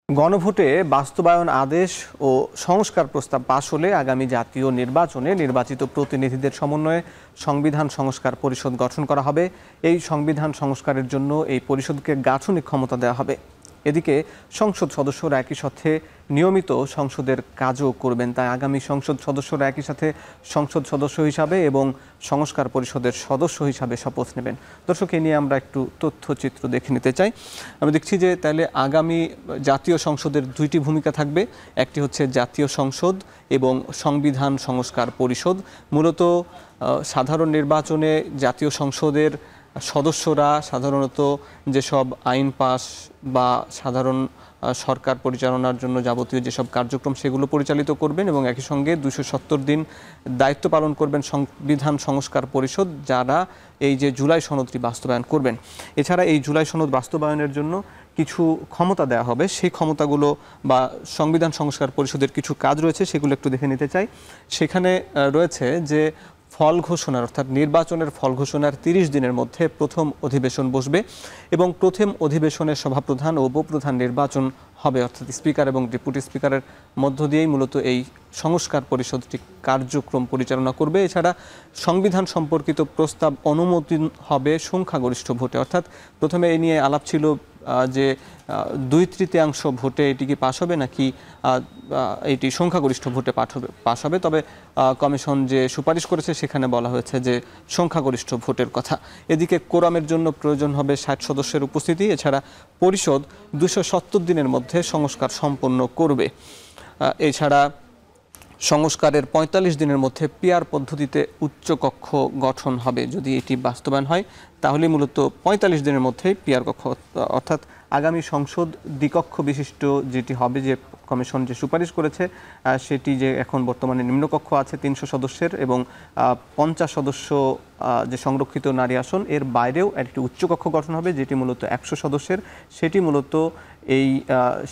গণভোটে বাস্তবায়ন আদেশ ও সংস্কার প্রস্তাব পাশ হলে আগামী জাতীয় নির্বাচনে নির্বাচিত প্রতিনিধিদের সমন্বয়ে সংবিধান সংস্কার পরিষদ গঠন করা হবে। এই সংবিধান সংস্কারের জন্য এই পরিষদকে গাঠনিক ক্ষমতা দেওয়া হবে। এদিকে সংসদ সদস্যরা একই সাথে নিয়মিত সংসদের কাজও করবেন। তাই আগামী সংসদ সদস্যরা একই সাথে সংসদ সদস্য হিসাবে এবং সংস্কার পরিষদের সদস্য হিসাবে শপথ নেবেন। দর্শক, এ নিয়ে আমরা একটু তথ্যচিত্র দেখে নিতে চাই। আমি দেখছি যে তাহলে আগামী জাতীয় সংসদের দুইটি ভূমিকা থাকবে। একটি হচ্ছে জাতীয় সংসদ এবং সংবিধান সংস্কার পরিষদ। মূলত সাধারণ নির্বাচনে জাতীয় সংসদের সদস্যরা সাধারণত যেসব আইন পাস বা সাধারণ সরকার পরিচালনার জন্য যাবতীয় যেসব কার্যক্রম সেগুলো পরিচালিত করবেন এবং একই সঙ্গে 270 দিন দায়িত্ব পালন করবেন সংবিধান সংস্কার পরিষদ, যারা এই যে জুলাই সনদটি বাস্তবায়ন করবেন। এছাড়া এই জুলাই সনদ বাস্তবায়নের জন্য কিছু ক্ষমতা দেওয়া হবে। সেই ক্ষমতাগুলো বা সংবিধান সংস্কার পরিষদের কিছু কাজ রয়েছে, সেগুলো একটু দেখে নিতে চাই। সেখানে রয়েছে যে ফল ঘোষণার অর্থাৎ নির্বাচনের ফল ঘোষণার 30 দিনের মধ্যে প্রথম অধিবেশন বসবে এবং প্রথম অধিবেশনের সভাপ্রধান ও উপপ্রধান নির্বাচন হবে, অর্থাৎ স্পিকার এবং ডেপুটি স্পিকারের মধ্য দিয়েই মূলত এই সংস্কার পরিষদটি কার্যক্রম পরিচালনা করবে। এছাড়া সংবিধান সম্পর্কিত প্রস্তাব অনুমোদন হবে সংখ্যাগরিষ্ঠ ভোটে। অর্থাৎ প্রথমে এই নিয়ে আলাপ ছিল যে 2/3 ভোটে এটি কি পাশ হবে নাকি এটি সংখ্যাগরিষ্ঠ ভোটে পাশ হবে। তবে কমিশন যে সুপারিশ করেছে সেখানে বলা হয়েছে যে সংখ্যাগরিষ্ঠ ভোটের কথা। এদিকে কোরামের জন্য প্রয়োজন হবে 60 সদস্যের উপস্থিতি। এছাড়া পরিষদ 270 দিনের মধ্যে সংস্কার সম্পন্ন করবে। এছাড়া সংস্কারের 45 দিনের মধ্যে পিআর পদ্ধতিতে উচ্চকক্ষ গঠন হবে। যদি এটি বাস্তবায়ন হয় তাহলে মূলত 45 দিনের মধ্যেই পিআর কক্ষ, অর্থাৎ আগামী সংসদ দ্বিকক্ষ বিশিষ্ট যেটি হবে, যে কমিশন যে সুপারিশ করেছে সেটি যে এখন বর্তমানে নিম্নকক্ষ আছে 300 সদস্যের এবং 50 সদস্য যে সংরক্ষিত নারী আসন, এর বাইরেও একটি উচ্চকক্ষ গঠন হবে যেটি মূলত 100 সদস্যের।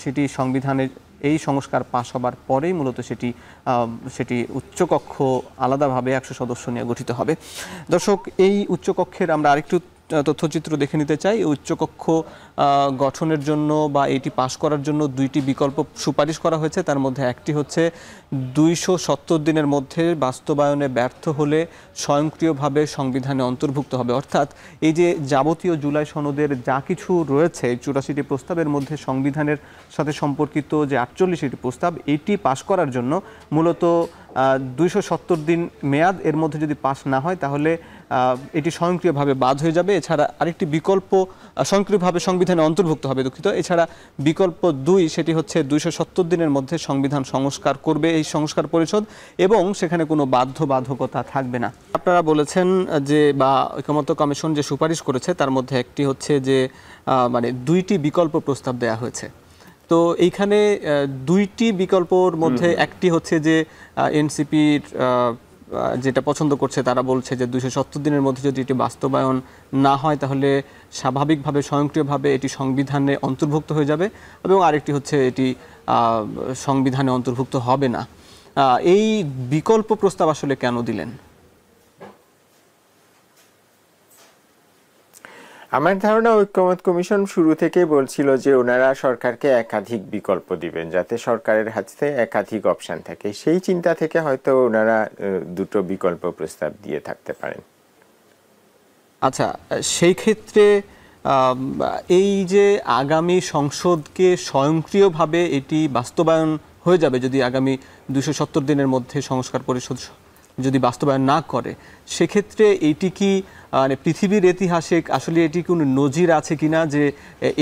সেটি সংবিধানের এই সংস্কার পাশ হবার পরেই মূলত সেটি উচ্চকক্ষ আলাদাভাবে 100 সদস্য নিয়ে গঠিত হবে। দর্শক, এই উচ্চকক্ষের আমরা আরেকটু তথ্যচিত্র দেখে নিতে চাই। উচ্চকক্ষ গঠনের জন্য বা এটি পাশ করার জন্য দুইটি বিকল্প সুপারিশ করা হয়েছে। তার মধ্যে একটি হচ্ছে 270 দিনের মধ্যে বাস্তবায়নে ব্যর্থ হলে স্বয়ংক্রিয়ভাবে সংবিধানে অন্তর্ভুক্ত হবে। অর্থাৎ এই যে যাবতীয় জুলাই সনদের যা কিছু রয়েছে 84টি প্রস্তাবের মধ্যে সংবিধানের সাথে সম্পর্কিত যে 48টি প্রস্তাব, এটি পাশ করার জন্য মূলত 270 দিন মেয়াদ, এর মধ্যে যদি পাশ না হয় তাহলে এটি স্বয়ংক্রিয়ভাবে বাদ হয়ে যাবে। এছাড়া আরেকটি বিকল্প স্বয়ংক্রিয়ভাবে সংবিধানে অন্তর্ভুক্ত হবে, এছাড়া বিকল্প 2 সেটি হচ্ছে 270 দিনের মধ্যে সংবিধান সংস্কার করবে এই সংস্কার পরিষদ এবং সেখানে কোনো বাধ্যবাধকতা থাকবে না। আপনারা বলেছেন যে বা ঐকমত্য কমিশন যে সুপারিশ করেছে তার মধ্যে একটি হচ্ছে যে মানে 2টি বিকল্প প্রস্তাব দেওয়া হয়েছে। তো এইখানে 2টি বিকল্পর মধ্যে একটি হচ্ছে যে এনসিপির যেটা পছন্দ করছে, তারা বলছে যে 270 দিনের মধ্যে যদি এটি বাস্তবায়ন না হয় তাহলে স্বাভাবিকভাবে স্বয়ংক্রিয়ভাবে এটি সংবিধানে অন্তর্ভুক্ত হয়ে যাবে এবং আরেকটি হচ্ছে এটি সংবিধানে অন্তর্ভুক্ত হবে না। এই বিকল্প প্রস্তাব আসলে কেন দিলেন? আমার ধারণা ঐকমত্য কমিশন শুরু থেকেই বলছিল যে ওনারা সরকারকে একাধিক বিকল্প দিবেন, যাতে সরকারের হাতে একাধিক অপশন থাকে। সেই চিন্তা থেকে হয়তো ওনারা দুটো বিকল্প প্রস্তাব দিয়ে থাকতে পারেন। আচ্ছা, সেই ক্ষেত্রে এই যে আগামী সংসদকে স্বয়ংক্রিয়ভাবে এটি বাস্তবায়ন হয়ে যাবে যদি আগামী 270 দিনের মধ্যে সংস্কার পরিষদ যদি বাস্তবায়ন না করে, সেক্ষেত্রে এইটি কি মানে পৃথিবীর ইতিহাসে আসলে এটি কোনো নজির আছে কিনা যে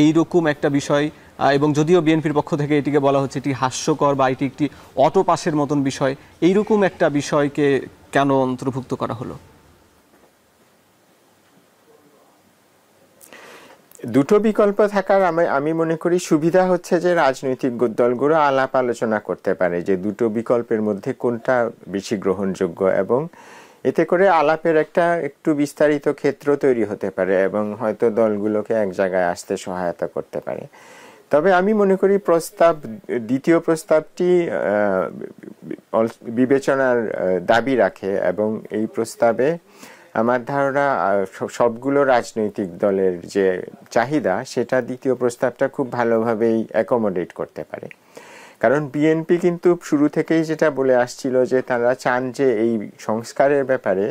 এইরকম একটা বিষয়, এবং যদিও বিএনপির পক্ষ থেকে এটিকে বলা হচ্ছে এটি হাস্যকর বা এটি একটি অটো পাসের মতন বিষয়, এইরকম একটা বিষয়কে কেন অন্তর্ভুক্ত করা হলো? দুটো বিকল্প থাকার আমি মনে করি সুবিধা হচ্ছে যে রাজনৈতিক দলগুলো আলাপ আলোচনা করতে পারে যে দুটো বিকল্পের মধ্যে কোনটা বেশি গ্রহণযোগ্য, এবং এতে করে আলাপের একটু বিস্তারিত ক্ষেত্র তৈরি হতে পারে এবং হয়তো দলগুলোকে এক জায়গায় আসতে সহায়তা করতে পারে। তবে আমি মনে করি দ্বিতীয় প্রস্তাবটি বিবেচনার দাবি রাখে এবং এই প্রস্তাবে আমার ধারণা সবগুলো রাজনৈতিক দলের যে চাহিদা সেটা দ্বিতীয় প্রস্তাবটা খুব ভালোভাবেই অ্যাকোমোডেট করতে পারে। কারণ বিএনপি কিন্তু শুরু থেকেই যেটা বলে আসছিল যে তারা চান যে এই সংস্কারের ব্যাপারে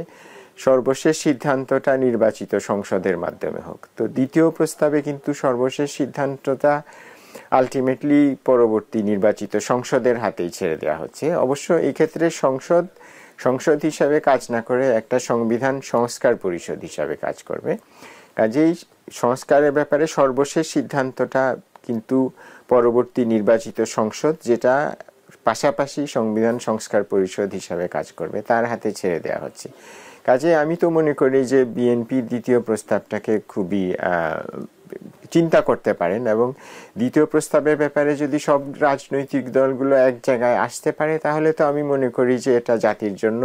সর্বশেষ সিদ্ধান্তটা নির্বাচিত সংসদের মাধ্যমে হোক। তো দ্বিতীয় প্রস্তাবে কিন্তু সর্বশেষ সিদ্ধান্তটা আলটিমেটলি পরবর্তী নির্বাচিত সংসদের হাতেই ছেড়ে দেওয়া হচ্ছে। অবশ্য এই ক্ষেত্রে সংসদ হিসাবে কাজ না করে একটা সংবিধান সংস্কার পরিষদ হিসাবে কাজ করবে। কাজেই সংস্কারের ব্যাপারে সর্বশেষ সিদ্ধান্তটা কিন্তু পরবর্তী নির্বাচিত সংসদ, যেটা পাশাপাশি সংবিধান সংস্কার পরিষদ হিসাবে কাজ করবে, তার হাতে ছেড়ে দেওয়া হচ্ছে। কাজে আমি তো মনে করি যে বিএনপি দ্বিতীয় প্রস্তাবটাকে খুবই চিন্তা করতে পারেন, এবং দ্বিতীয় প্রস্তাবের ব্যাপারে যদি সব রাজনৈতিক দলগুলো এক জায়গায় আসতে পারে তাহলে তো আমি মনে করি যে এটা জাতির জন্য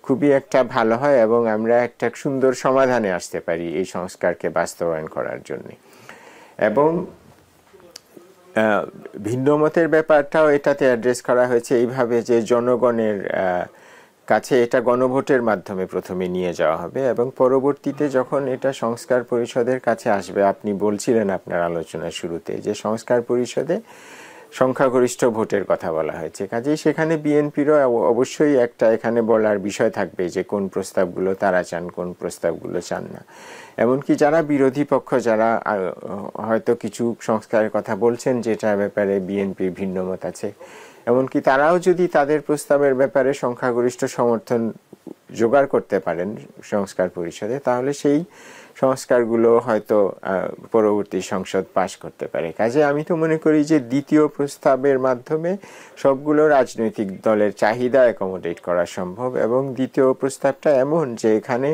খুবই একটা ভালো হয় এবং আমরা একটা সুন্দর সমাধানে আসতে পারি এই সংস্কারকে বাস্তবায়ন করার জন্য। এবং ভিন্ন মতের ব্যাপারটাও এটাতে অ্যাড্রেস করা হয়েছে এইভাবে যে জনগণের কাছে এটা গণভোটের মাধ্যমে প্রথমে নিয়ে যাওয়া হবে এবং পরবর্তীতে যখন এটা সংস্কার পরিষদের কাছে আসবে, আপনি বলছিলেন আপনার আলোচনার শুরুতে যে সংস্কার পরিষদে সংখ্যাগরিষ্ঠ ভোটের কথা বলা হয়েছে। কাজেই সেখানে বিএনপিরও অবশ্যই একটা এখানে বলার বিষয় থাকবে যে কোন প্রস্তাবগুলো তারা চান, কোন প্রস্তাবগুলো চান না। এমনকি যারা বিরোধী পক্ষ, যারা হয়তো কিছু সংস্কারের কথা বলছেন যেটার ব্যাপারে বিএনপির ভিন্ন মত আছে, এমনকি তারাও যদি তাদের প্রস্তাবের ব্যাপারে সংখ্যাগরিষ্ঠ সমর্থন জোগাড় করতে পারেন সংস্কার পরিষদে, তাহলে সেই সংস্কারগুলো হয়তো পরবর্তী সংসদ পাশ করতে পারে। কাজে আমি তো মনে করি যে দ্বিতীয় প্রস্তাবের মাধ্যমে সবগুলো রাজনৈতিক দলের চাহিদা অ্যাকোমোডেট করা সম্ভব, এবং দ্বিতীয় প্রস্তাবটা এমন যে এখানে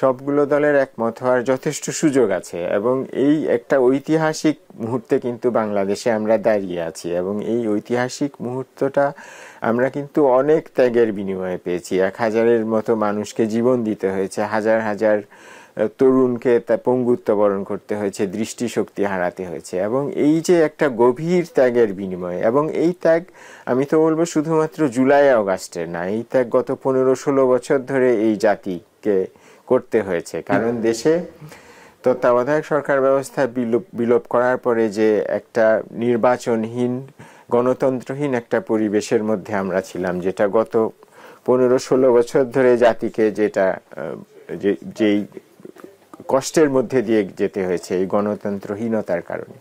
সবগুলো দলের একমত হওয়ার যথেষ্ট সুযোগ আছে। এবং এই একটা ঐতিহাসিক মুহূর্তে কিন্তু বাংলাদেশে আমরা দাঁড়িয়ে আছি, এবং এই ঐতিহাসিক মুহূর্তটা আমরা কিন্তু অনেক ত্যাগের বিনিময়ে পেয়েছি। 1000-এর মতো মানুষকে জীবন দিতে হয়েছে, হাজার হাজার তরুণকে তা পঙ্গুত্ব বরণ করতে হয়েছে, দৃষ্টিশক্তি হারাতে হয়েছে, এবং এই যে একটা গভীর ত্যাগের বিনিময়ে, এবং এই ত্যাগ আমি তো বলবো শুধুমাত্র জুলাই আগস্টের না, এই ত্যাগ গত 15-16 বছর ধরে এই জাতিকে করতে হয়েছে। কারণ দেশে তত্ত্বাবধায়ক সরকার ব্যবস্থা বিলোপ করার পরে যে একটা নির্বাচনহীন, গণতন্ত্রহীন একটা পরিবেশের মধ্যে আমরা ছিলাম, যেটা গত 15-16 বছর ধরে জাতিকে যেই কষ্টের মধ্যে দিয়ে যেতে হয়েছে এই গণতন্ত্রহীনতার কারণে,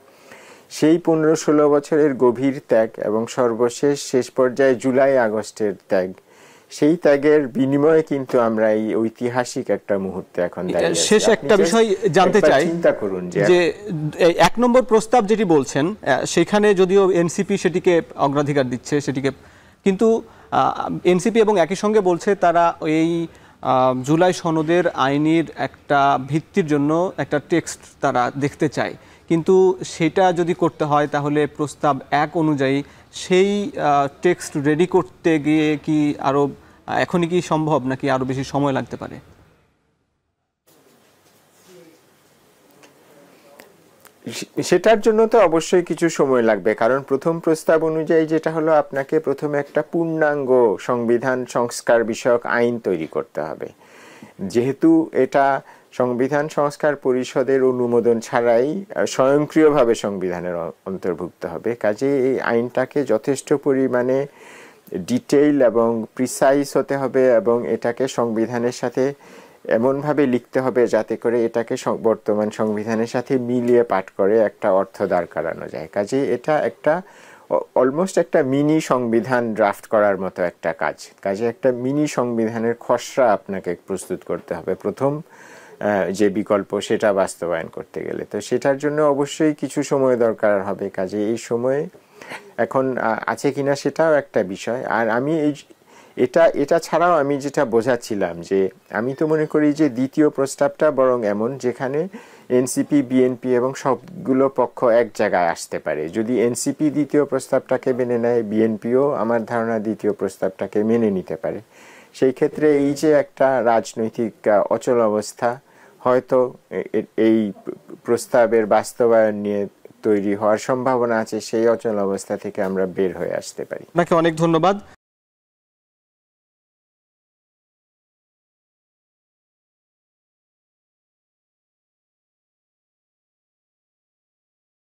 সেই 15-16 বছরের গভীর ত্যাগ এবং সর্বশেষ শেষ পর্যায়ে জুলাই আগস্টের ত্যাগ, সেই ত্যাগের বিনিময়ে কিন্তু আমরা এই ঐতিহাসিক একটা মুহূর্তে এখন দাঁড়িয়ে আছি। শেষ একটা বিষয় জানতে চাই, চিন্তা করুন যে 1 নম্বর প্রস্তাব যেটি বলছেন সেখানে যদিও এনসিপি সেটিকে অগ্রাধিকার দিচ্ছে, সেটিকে কিন্তু এনসিপি এবং একই সঙ্গে বলছে তারা এই জুলাই সনদের আইনের একটা ভিত্তির জন্য একটা টেক্সট তারা দেখতে চায়, কিন্তু সেটা যদি করতে হয় তাহলে প্রস্তাব 1 অনুযায়ী সেই টেক্সট রেডি করতে গিয়ে কি আরো এখনই কি সম্ভব নাকি আরো বেশি সময় লাগতে পারে? সেটার জন্য তো অবশ্যই কিছু সময় লাগবে, কারণ প্রথম প্রস্তাব অনুযায়ী যেটা হলো আপনাকে প্রথমে একটা পূর্ণাঙ্গ সংবিধান সংস্কার বিষয়ক আইন তৈরি করতে হবে। যেহেতু এটা সংবিধান সংস্কার পরিষদের অনুমোদন ছাড়াই স্বয়ংক্রিয়ভাবে সংবিধানের অন্তর্ভুক্ত হবে, কাজে এই আইনটাকে যথেষ্ট পরিমাণে ডিটেইল এবং প্রিসাইজ হতে হবে এবং এটাকে সংবিধানের সাথে এমনভাবে লিখতে হবে যাতে করে এটাকে বর্তমান সংবিধানের সাথে মিলিয়ে পাঠ করে একটা অর্থ দাঁড় করানো যায়। কাজে এটা একটা অলমোস্ট একটা মিনি সংবিধান ড্রাফট করার মতো একটা কাজ। কাজে একটা মিনি সংবিধানের খসড়া আপনাকে প্রস্তুত করতে হবে প্রথম যে বিকল্প সেটা বাস্তবায়ন করতে গেলে। তো সেটার জন্য অবশ্যই কিছু সময় দরকার হবে। কাজে এই সময় এখন আছে কিনা সেটাও একটা বিষয়। আর আমি এটা ছাড়াও আমি যেটা বোঝাচ্ছিলাম যে আমি তো মনে করি যে দ্বিতীয় প্রস্তাবটা বরং এমন যেখানে এনসিপি, বিএনপি এবং সবগুলো পক্ষ এক জায়গায় আসতে পারে। যদি এনসিপি দ্বিতীয় প্রস্তাবটাকে মেনে নেয়, বিএনপিও আমার ধারণা দ্বিতীয় প্রস্তাবটাকে মেনে নিতে পারে, সেই ক্ষেত্রে এই যে একটা রাজনৈতিক অচল অবস্থা হয়তো এই প্রস্তাবের বাস্তবায়ন নিয়ে তৈরি হওয়ার সম্ভাবনা আছে, সেই অচল অবস্থা থেকে আমরা বের হয়ে আসতে পারি। আপনাকে অনেক ধন্যবাদ।